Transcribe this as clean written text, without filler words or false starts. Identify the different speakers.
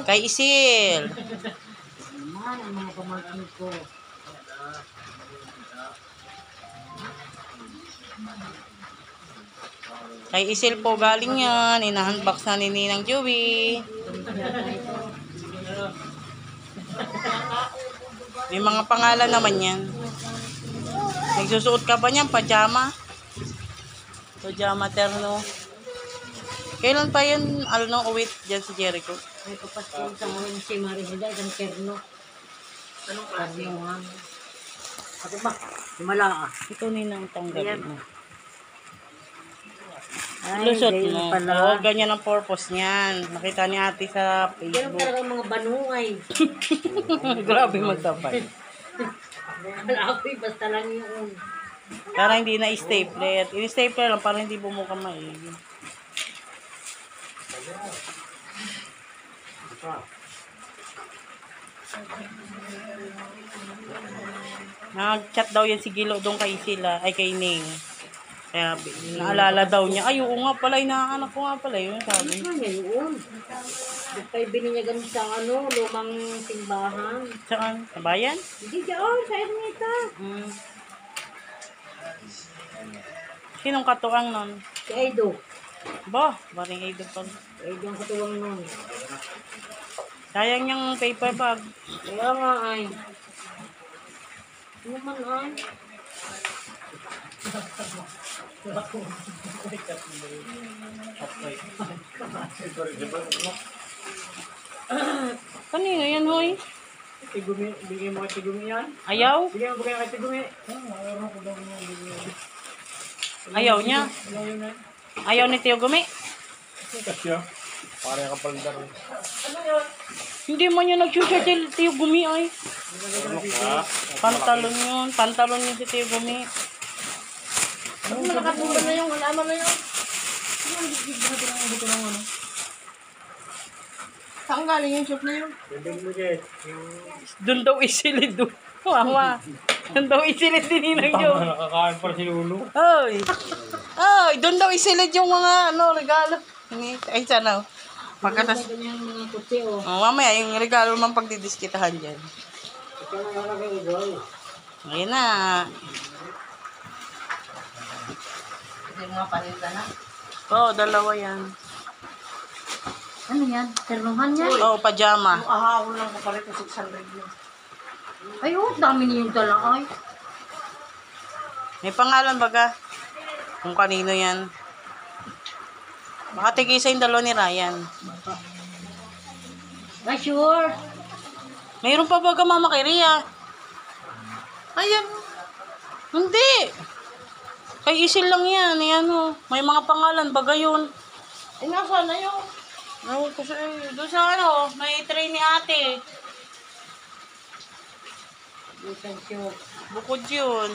Speaker 1: Kay Isil.
Speaker 2: Naman ang mga pamangkin ko.
Speaker 1: Kay Isil po galing yan. Ina-unbox na ni Ninang Joey. May mga pangalan naman yan. Nagsusuot ka ba niyan? Pajama? Pajama terno. Kailan pa yun, uwi dyan si Jericho?
Speaker 2: May papasko sa ngayon si Maricela, isang terno. Anong klase? Ako ba? Himala ka.
Speaker 1: Ito Ninang tanggapin mo.
Speaker 2: Ay,
Speaker 1: Lusot
Speaker 2: ganyan
Speaker 1: mo.
Speaker 2: pala.
Speaker 1: Oo, ganyan ang purpose niyan. Nakita ni ate sa
Speaker 2: Ganun
Speaker 1: Facebook.
Speaker 2: talagang mga banungay.
Speaker 1: Grabe magtapay.
Speaker 2: Wala ko basta lang yung...
Speaker 1: Para hindi na stapler. I-stapler lang para hindi bumuka maigi. Nag-chat daw yan si Gilo doon kay Sila, ay kay Ning. Kaya naalala daw niya, ay oo nga pala, inaanak ko nga pala yun, sabi.
Speaker 2: Ano nga yun? Kaya bininyagan sa lumang simbahan.
Speaker 1: Saan? Sa bayan?
Speaker 2: Hindi dyan, sa Ernita.
Speaker 1: Sinong katuwang nun?
Speaker 2: Si Aido.
Speaker 1: Ba, baring Aido pa.
Speaker 2: Aido ang katuwang nun.
Speaker 1: Sayang yung paper bag.
Speaker 2: Kaya nga ay. Ano man ay?
Speaker 1: Kanino yan, hoy?
Speaker 2: Tigumi, bigay mo kay Tigumi yan?
Speaker 1: Ayaw?
Speaker 2: Bigay mo kay Tigumi.
Speaker 1: Ayaw niya? Ayaw ni Tio Gumi?
Speaker 3: Kasya. Parang kapal daro.
Speaker 1: Hindi man yun nag-share si Tio Gumi ay. Pantalon yun. Pantalon yun si Tio Gumi.
Speaker 2: Ano nakatulog na yung alaman na yun?
Speaker 1: Saan galing yung shop na yun?
Speaker 2: Bigay mo dyan.
Speaker 1: Doon daw isilid doon. Wawa. Doon daw isilid din Ninang Jo.
Speaker 3: Nakakain pa si Lulu.
Speaker 1: Oy. Oy, doon daw isilid yung mga regalo. Ay, sana. Pagkatas.
Speaker 2: Ganyan mga kutsi o.
Speaker 1: Oh, mamaya yung regalo man pagdidiskitahan dyan.
Speaker 2: Ito na nalagay igual.
Speaker 1: Ayun na.
Speaker 2: Ito mga paninda na.
Speaker 1: Oo, dalawa yan.
Speaker 2: Ano yan? Ternuhan yan?
Speaker 1: Oo, pajama.
Speaker 2: Ahawon lang ko pala ito 600 yun. Ay, dami niyo yung dala ay.
Speaker 1: May pangalan baga. Kung kanino yan. Baka tigisa yung dalawa ni Ryan.
Speaker 2: Ay, sure.
Speaker 1: Mayroon pa baga mama kay Ria. Ayan. Hindi. Kay Isil lang yan. Ayan o. May mga pangalan baga yun.
Speaker 2: Ay, nasa na yun?
Speaker 1: No, kasi doon sa may tray ni ate.
Speaker 2: Isang sure.
Speaker 1: Bukod yun.